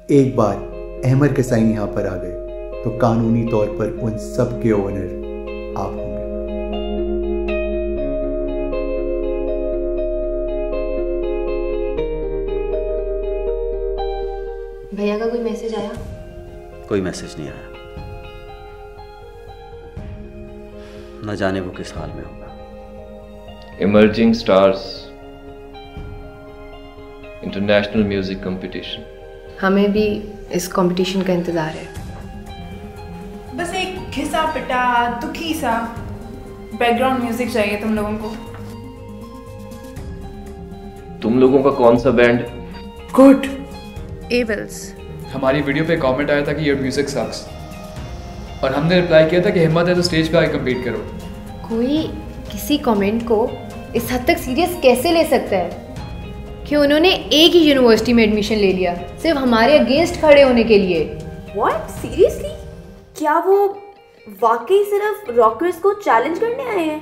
एक बार अहमद के साइन यहाँ पर आ गए तो कानूनी तौर पर उन सब के ओनर आप होंगे। भैया का कोई मैसेज आया? कोई मैसेज नहीं आया, न जाने वो किस हाल में होगा। Emerging stars international music competition. हमें भी इस कंपटीशन का इंतजार है। बस एक घिसा पिटा दुखी सा बैकग्राउंड म्यूजिक चाहिए तुम लोगों को। तुम लोगों का कौन सा बैंड? गुड एबल्स। हमारी वीडियो पे कमेंट आया था कि योर म्यूजिक सक्स, और हमने रिप्लाई किया था कि हिम्मत है तो स्टेज पे आके कम्पीट करो। कोई किसी कमेंट को इस हद तक सीरियस कैसे ले सकता है कि उन्होंने एक ही यूनिवर्सिटी में एडमिशन ले लिया सिर्फ हमारे अगेंस्ट खड़े होने के लिए। व्हाट? सीरियसली? क्या वो वाकई सिर्फ रॉकर्स को चैलेंज करने आए हैं?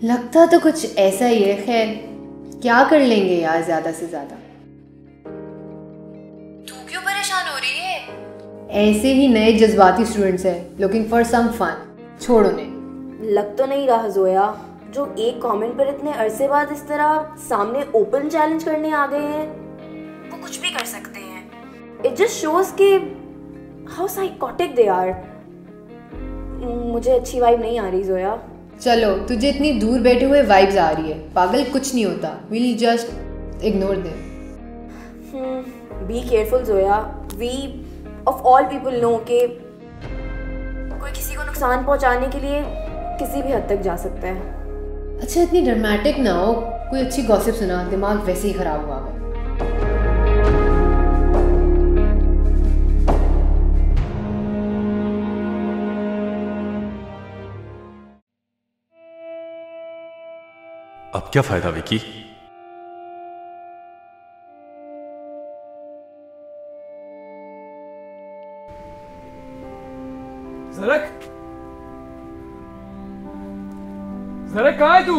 लगता तो कुछ ऐसा ही है। खैर क्या कर लेंगे यार, ज्यादा से ज्यादा। तू क्यों परेशान हो रही है? ऐसे ही नए जज्बाती स्टूडेंट्स हैं लुकिंग फॉर सम फन। छोड़ उन्हें। लग तो नहीं रहा जोया जो एक कमेंट पर इतने अरसे बाद इस तरह सामने ओपन चैलेंज करने आ गए हैं। वो कुछ भी कर सकते हैं। इट जस्ट शोज कि हाउ साइकोटिक दे आर। मुझे अच्छी वाइब नहीं आ रही जोया। चलो, तुझे इतनी दूर बैठे हुए वाइब्स आ रही है। पागल कुछ नहीं होता। Will just ignore them. Be careful Zoya. We of all people know कि कोई किसी को नुकसान पहुंचाने के लिए किसी भी हद तक जा सकता है। अच्छा इतनी ड्रामेटिक ना हो। कोई अच्छी गॉसिप सुना, दिमाग वैसे ही खराब हुआ है। अब क्या फायदा विकी? ज़रक कहाँ है तू?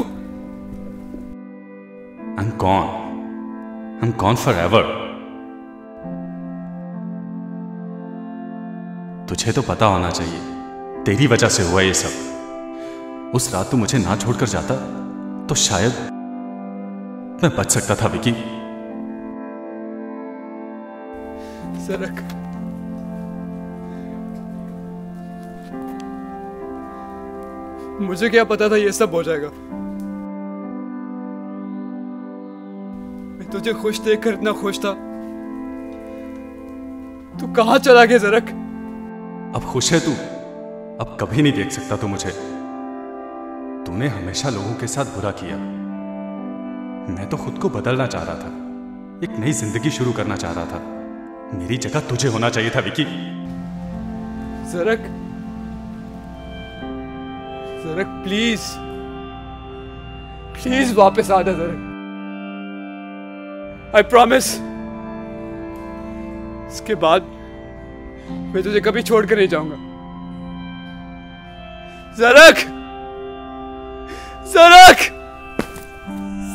I'm gone forever. तुझे तो पता होना चाहिए, तेरी वजह से हुआ ये सब। उस रात तू मुझे ना छोड़कर जाता तो शायद मैं बच सकता था विकी। ज़रक, मुझे क्या पता था ये सब हो जाएगा। मैं तुझे खुश देखकर इतना खुश था। तू कहां चला गया ज़रक? अब खुश है तू? अब कभी नहीं देख सकता तू मुझे। तूने हमेशा लोगों के साथ बुरा किया। मैं तो खुद को बदलना चाह रहा था, एक नई जिंदगी शुरू करना चाह रहा था। मेरी जगह तुझे होना चाहिए था विकी। ज़रक, ज़रक प्लीज प्लीज वापस आ जा ज़रक। आई प्रॉमिस इसके बाद मैं तुझे कभी छोड़कर नहीं जाऊंगा। ज़रक, ज़रक,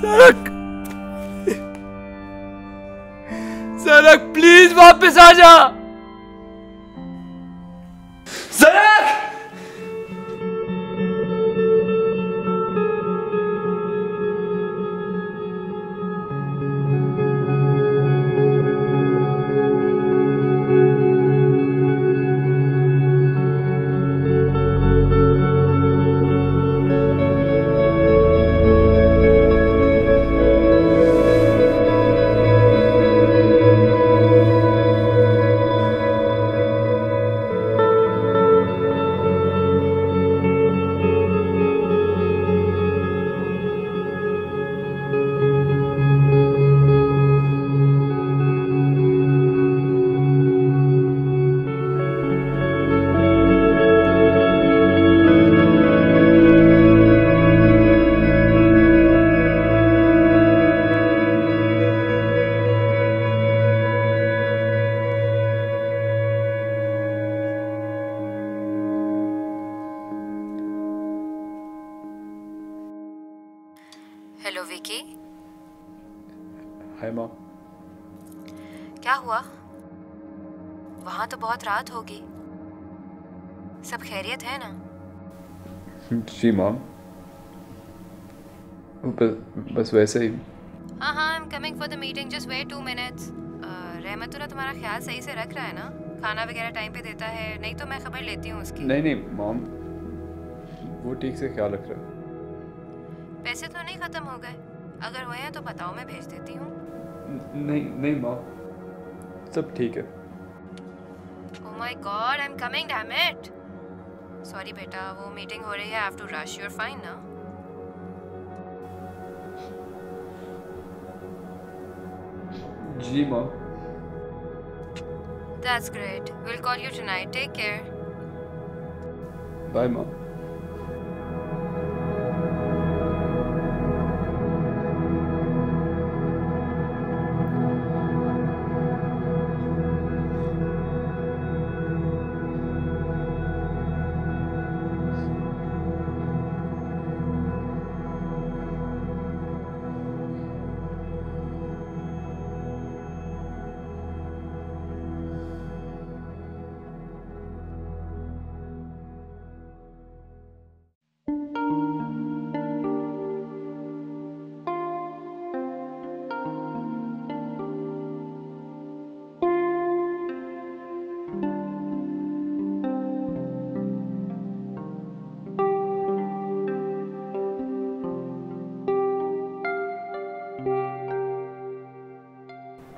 ज़रक, ज़रक प्लीज वापस आ जा। ज़रक! Hello Vicky. Hi mom. क्या हुआ? वहाँ तो बहुत रात होगी। सब खैरियत है ना? जी मॉम, बस वैसे ही। हाँ हाँ, I am coming for the meeting, just wait 2 minutes. Rahmatullah तुम्हारा ख्याल सही से रख रहा है ना? खाना वगैरह टाइम पे देता है? नहीं तो मैं खबर लेती हूँ उसकी। नहीं मॉम, वो ठीक से ख्याल रख रहा है। पैसे तो नहीं खत्म हो गए? अगर हुए हैं तो बताओ, मैं भेज देती हूँ। नहीं मॉम, सब ठीक है। Oh my God, I'm coming, damn it. Sorry बेटा, वो मीटिंग हो रही है, I have to rush. You're fine now? जी mom. That's great. We'll call you tonight. Take care. Bye mom.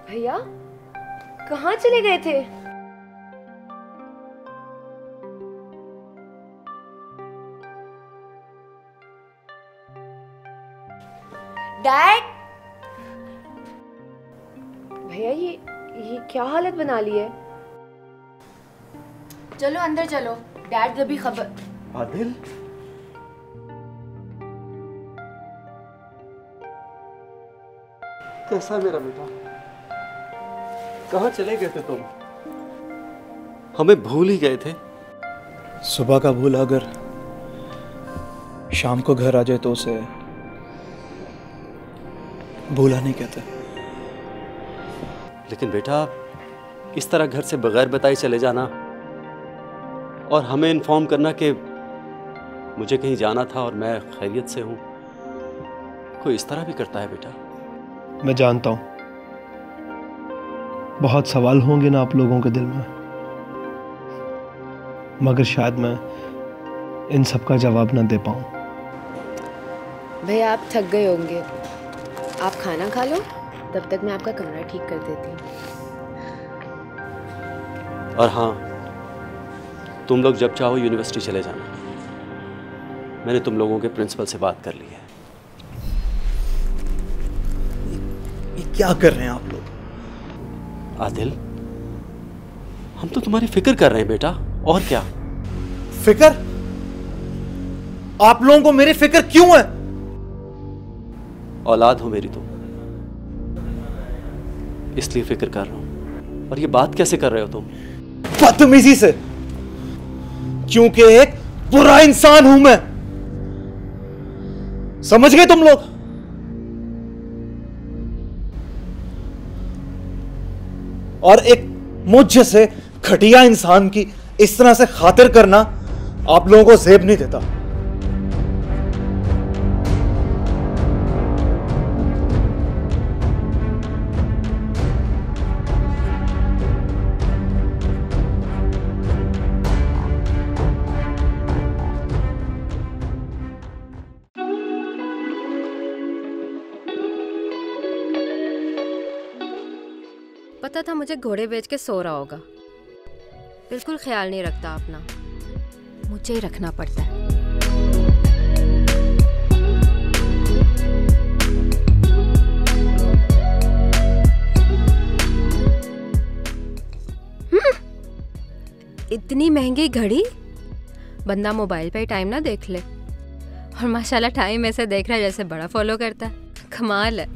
भैया कहाँ चले गए थे? डैड, भैया ये क्या हालत बना ली है? चलो अंदर चलो, डैड जब भी खबर। आदिल, कैसा मेरा बेटा? कहाँ चले गए थे तुम? हमें भूल ही गए थे। सुबह का भूल अगर शाम को घर आ जाए तो उसे भूला नहीं कहते। लेकिन बेटा, इस तरह घर से बगैर बताए चले जाना और हमें इन्फॉर्म करना कि मुझे कहीं जाना था और मैं खैरियत से हूँ, कोई इस तरह भी करता है बेटा? मैं जानता हूँ बहुत सवाल होंगे ना आप लोगों के दिल में, मगर शायद मैं इन सब का जवाब ना दे पाऊँ। भैया आप थक गए होंगे, आप खाना खा लो, तब तक मैं आपका कमरा ठीक कर देती हूँ। और हाँ, तुम लोग जब चाहो यूनिवर्सिटी चले जाना। मैंने तुम लोगों के प्रिंसिपल से बात कर ली है। ये क्या कर रहे हैं आप लोग? आदिल, हम तो तुम्हारी फिक्र कर रहे हैं बेटा, और क्या? फिक्र? आप लोगों को मेरी फिक्र क्यों है? औलाद हो मेरी तुम, इसलिए फिक्र कर रहा हूं। और ये बात कैसे कर रहे हो तुम? बदतमीजी से, क्योंकि एक बुरा इंसान हूं मैं। समझ गए तुम लोग? और एक मुझ जैसे घटिया इंसान की इस तरह से खातिर करना आप लोगों को जेब नहीं देता। पता था मुझे घोड़े बेच के सो रहा होगा। बिल्कुल ख्याल नहीं रखता अपना, मुझे ही रखना पड़ता है। इतनी महंगी घड़ी, बंदा मोबाइल पे ही टाइम ना देख ले, और माशाल्लाह टाइम ऐसे देख रहा है जैसे बड़ा फॉलो करता है। कमाल है।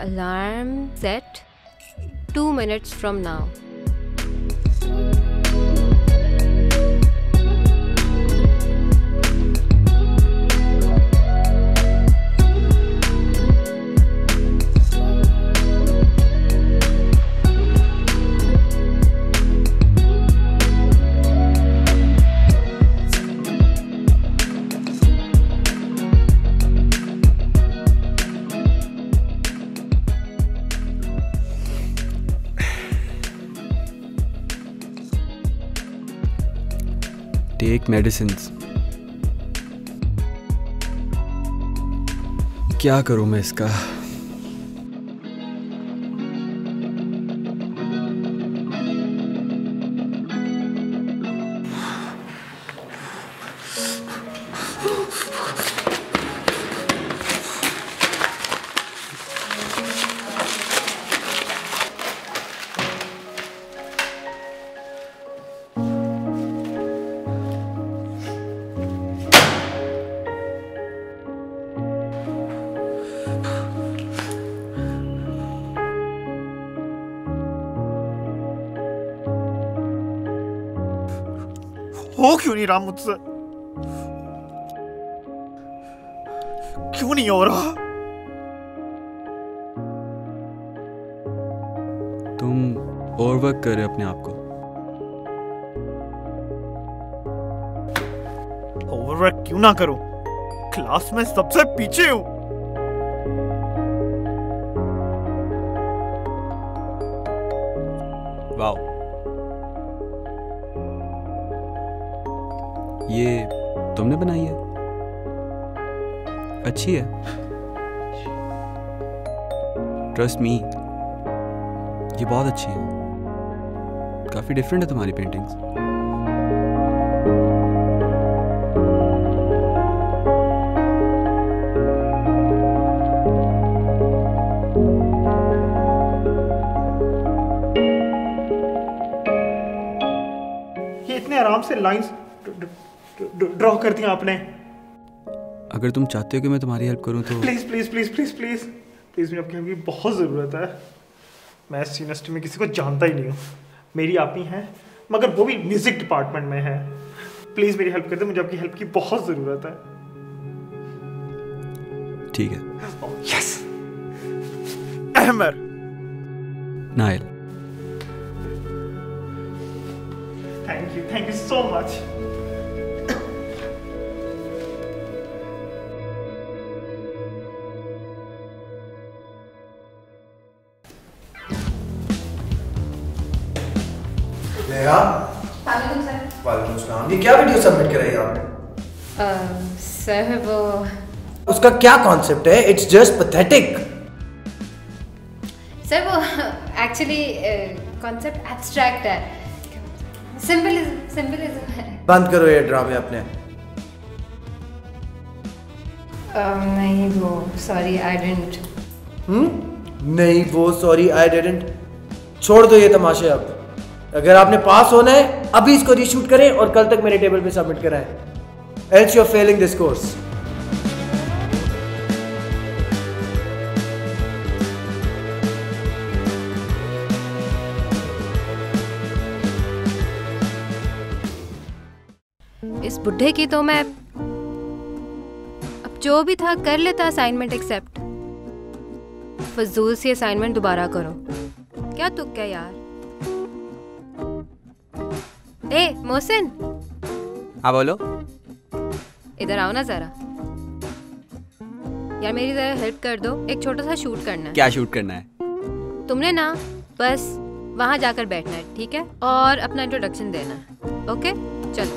Alarm set 2 minutes from now. Take medicines. क्या करूं मैं इसका? हो क्यों नहीं रहा मुझसे? क्यों नहीं हो रहा? तुम ओवरवर्क कर रहे हो अपने आप को। ओवरवर्क क्यों ना करूं? क्लास में सबसे पीछे हूं। वाओ, ये तुमने बनाई है? अच्छी है। ट्रस्ट मी, ये बहुत अच्छी है। काफी डिफरेंट है तुम्हारी पेंटिंग्स। ये इतने आराम से लाइंस ड्रॉ कर दिया आपने। अगर तुम चाहते हो कि मैं तुम्हारी हेल्प करूं तो please please please please please please, मुझे आपकी हेल्प की बहुत ज़रूरत है। मैं इस यूनिवर्सिटी में किसी को जानता ही नहीं हूँ। मेरी आप ही हैं, मगर वो भी म्यूजिक डिपार्टमेंट में है। प्लीज मेरी हेल्प कर दे, मुझे आपकी हेल्प की बहुत ज़रूरत है। ठीक है। Yes. Ahmar. Nile. Thank you so much. वालेकुम सलाम। ये क्या वीडियो सबमिट कराई आपने? सर वो उसका क्या कॉन्सेप्ट है? It's just pathetic. सर वो एक्चुअली कॉन्सेप्ट एब्स्ट्रैक्ट है। सिंबलिज्म है। बंद करो ये ड्रामे अपने। नहीं वो सॉरी आई डिडंट। नहीं वो सॉरी आई डिडंट। छोड़ दो ये तमाशे अब। अगर आपने पास होना है अभी इसको रीशूट करें और कल तक मेरे टेबल पे सबमिट कराएं, else you are failing this course. इस बुढ़े की तो मैं अब जो भी था कर लेता असाइनमेंट एक्सेप्ट। फजूल सी असाइनमेंट दोबारा करो। क्या तुक क्या यार। ए मोहसिन। हाँ बोलो। इधर आओ ना जरा। यार मेरी जरा हेल्प कर दो, एक छोटा सा शूट करना है। क्या शूट करना है? तुमने ना बस वहां जाकर बैठना है, ठीक है? और अपना इंट्रोडक्शन देना है। ओके चलो।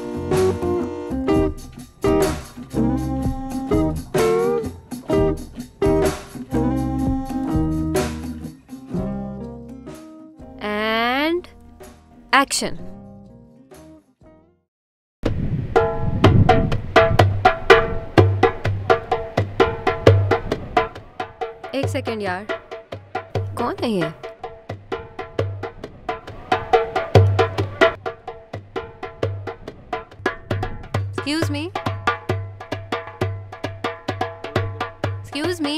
And action. एक सेकेंड यार, कौन है ये? Excuse me? Excuse me?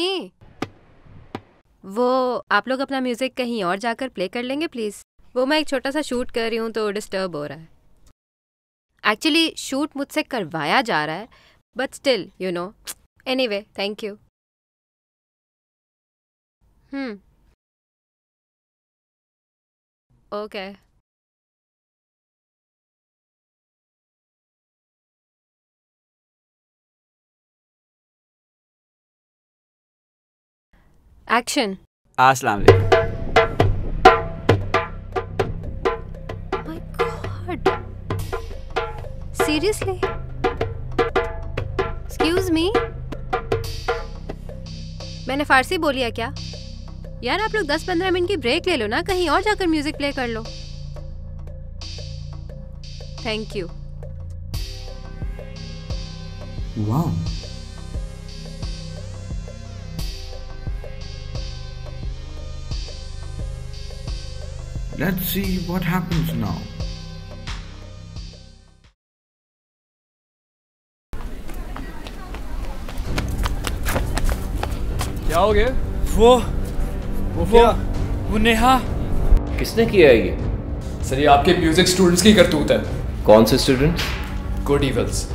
वो आप लोग अपना म्यूजिक कहीं और जाकर प्ले कर लेंगे प्लीज। वो मैं एक छोटा सा शूट कर रही हूँ तो डिस्टर्ब हो रहा है। एक्चुअली शूट मुझसे करवाया जा रहा है but still you know. Anyway thank you. Okay. Action. अस्सलाम वालेकुम। My God seriously excuse me, मैंने फारसी बोली है क्या? यार आप लोग 10-15 मिनट की ब्रेक ले लो ना, कहीं और जाकर म्यूजिक प्ले कर लो। Thank you. Wow, let's see what happens now. क्या हो गया? वो नेहा। किसने किया है ये? सर ये आपके म्यूजिक स्टूडेंट्स की करतूत है। कौन से स्टूडेंट? Good evils.